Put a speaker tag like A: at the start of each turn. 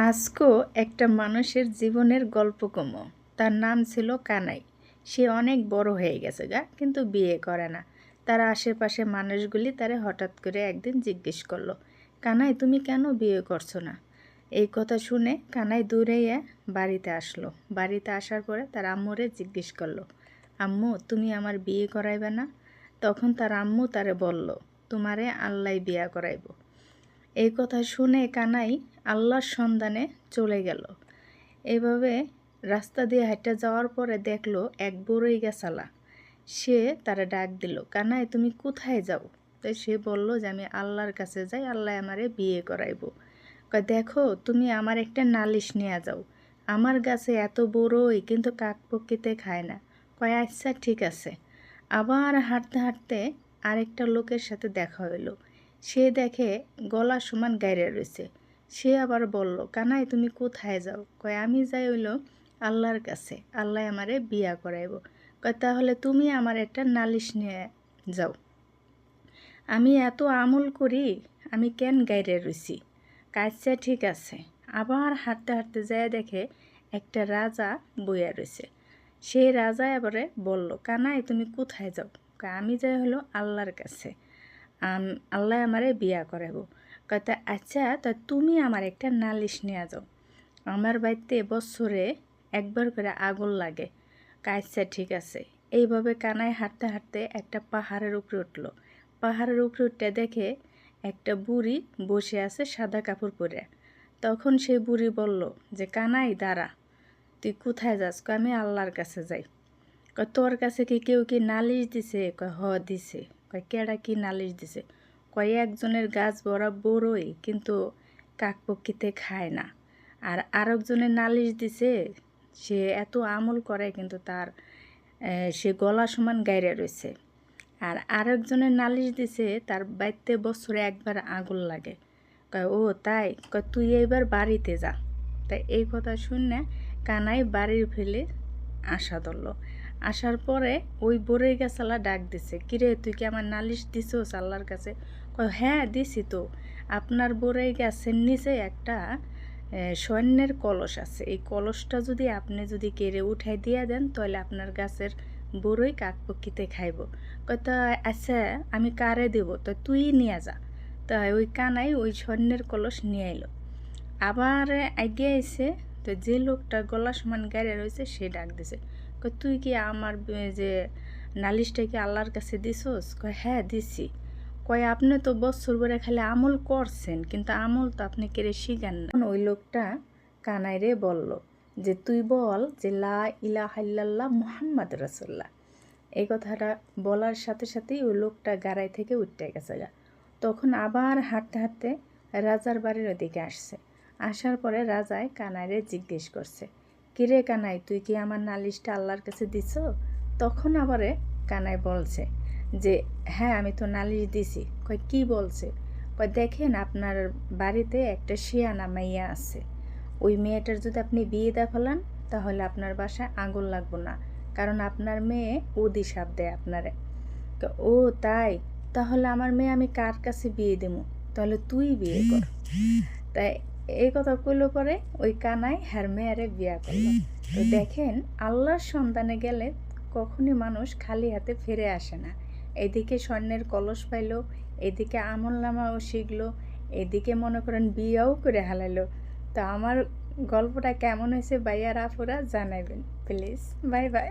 A: আজকও একটা মানুষের জীবনের গল্পকম। তার নাম ছিল কানাই। সে অনেক বড় হয়ে গেছে কিন্তু বিয়ে করে না। তার আশেপাশে মানুষগুলি তারে হঠাৎ করে একদিন জিজ্ঞেস করলো, কানাই তুমি কেন বিয়ে করছো না? এই কথা শুনে কানাই দূরে বাড়িতে আসলো। বাড়িতে আসার পরে তার আম্মুরে জিজ্ঞেস করলো, আম্মু তুমি আমার বিয়ে করাইবে না? তখন তার আম্মু তারে বলল, তোমারে আল্লাহ বিয়া করাইব। এই কথা শুনে কানাই আল্লাহর সন্ধানে চলে গেল। এইভাবে রাস্তা দিয়ে হাঁটা যাওয়ার পরে দেখলো এক বড়ই গাছালা। সে তারা ডাক দিল, কানাই তুমি কোথায় যাও? তাই সে বলল যে আমি আল্লাহর কাছে যাই, আল্লাহ আমারে বিয়ে করাইব। কয় দেখো তুমি আমার একটা নালিশ নিয়ে যাও, আমার গাছে এত বড়ই কিন্তু কাকপক্ষিতে খায় না। কয় আচ্ছা ঠিক আছে। আবার হাঁটতে হাঁটতে আরেকটা লোকের সাথে দেখা হইলো। সে দেখে গলা সমান গাইরে রয়েছে। সে আবার বলল, কানাই তুমি কোথায় যাও? কয় আমি যাই হইল আল্লাহর কাছে, আল্লাহ আমারে বিয়া করাইব। কয় তাহলে তুমি আমার একটা নালিশ নিয়ে যাও, আমি এত আমল করি, আমি কেন গাইরে রয়েছি? কাজটা ঠিক আছে। আবার হাঁটতে হাঁটতে যায় দেখে একটা রাজা বইয়া রয়েছে। সেই রাজা এবারে বলল, কানাই তুমি কোথায় যাও? আমি যাই হলো আল্লাহর কাছে, আল্লাহ আমারে বিয়া করাবো। কয়টা আচ্ছা তা তুমি আমার একটা নালিশ নিয়ে যাও, আমার বাড়িতে বছরে একবার করে আগুন লাগে। আচ্ছা ঠিক আছে। এইভাবে কানাই হাঁটতে হাঁটতে একটা পাহাড়ের উপরে উঠলো। পাহাড়ের উপরে উঠতে দেখে একটা বুড়ি বসে আছে সাদা কাপড় পরে। তখন সেই বুড়ি বলল যে, কানাই দাঁড়া, তুই কোথায় যাস? আমি আল্লাহর কাছে যাই। কয় তোর কাছে কি কেউ কি নালিশ দিছে? কয় হ দিছে। কয় কেডা কি নালিশ দিছে? কয় একজনের গাছ ভরা বড়ই কিন্তু কাকপক্ষিতে খায় না, আর আরেকজনের নালিশ দিছে সে এত আমল করে কিন্তু তার সে গলা সমান গাইরে রয়েছে। আর আরেকজনের নালিশ দিছে তার বাড়িতে বছরে একবার আগুন লাগে। কয় ও তাই? কয় তুই এইবার বাড়িতে যা। তাই এই কথা শুনে কানাই বাড়ির ফেলে আসা ধরল। আসার পরে ওই বড়ই গাছালা ডাক দিছে, কিরে তুই কি আমার নালিশ দিছোস আল্লাহর কাছে? কয় হ্যাঁ দিছি তো, আপনার বড়ই গাছের নিচে একটা স্বর্ণের কলস আছে, এই কলসটা যদি আপনি কেড়ে উঠাই দিয়ে দেন তাহলে আপনার গাছের বড়ই কাকপক্ষিতে খাইব। কয় তা আচ্ছা আমি কারে দেব? তো তুই নিয়ে যা। তাই ওই কানাই ওই স্বর্ণের কলস নিয়ে এলো। আবার আগে এসে তো যে লোকটা গলা সমান গাড়ি রয়েছে সে ডাক দিছে, কয় তুই কি আমার যে নালিশটা কি আল্লাহর কাছে দিছোস? কয় হ্যাঁ দিছি। কয় আপনি তো বছর ভরে খালি আমল করছেন কিন্তু আমল তো আপনি কেড়ে শিখান না। ওই লোকটা কানাইরে বলল যে তুই বল যে লা ইলাহা ইল্লাল্লাহ মুহাম্মদ রাসূলুল্লাহ। এই কথাটা বলার সাথে সাথেই ওই লোকটা গাড়াই থেকে উঠতে গেছে। তখন আবার হাঁটতে হাঁটতে রাজার বাড়ির ওদিকে আসছে। আসার পরে রাজায় কানাইরে জিজ্ঞেস করছে, কিরে কানাই তুই কি আমার নালিশটা আল্লাহর কাছে দিছ? তখন আবারে কানাই বলছে যে হ্যাঁ আমি তো নালিশ দিছি। কয় কি বলছে? কয় দেখেন আপনার বাড়িতে একটা শিয়ানা মাইয়া আছে, ওই মেয়েটার যদি আপনি বিয়ে দিয়ে ফেলান তাহলে আপনার বাসায় আগুন লাগবো না, কারণ আপনার মেয়ে অভিশাপ দেয় আপনারে। ও তাই? তাহলে আমার মেয়ে আমি কার কাছে বিয়ে দেবো? তাহলে তুই বিয়ে কর। তাই এই কথা কইলো পরে ওই কানাই হ্যার মেয়ারে বিয়া করলো। তো দেখেন আল্লাহর সন্ধানে গেলে কখনই মানুষ খালি হাতে ফিরে আসে না। এদিকে স্বর্ণের কলস পাইলো, এদিকে আমলনামাও শিখলো, এদিকে মনে করেন বিয়াও করে হালাইলো। তো আমার গল্পটা কেমন হয়েছে ভাইয়ারা আপুরা জানাবেন প্লিজ। Bye bye.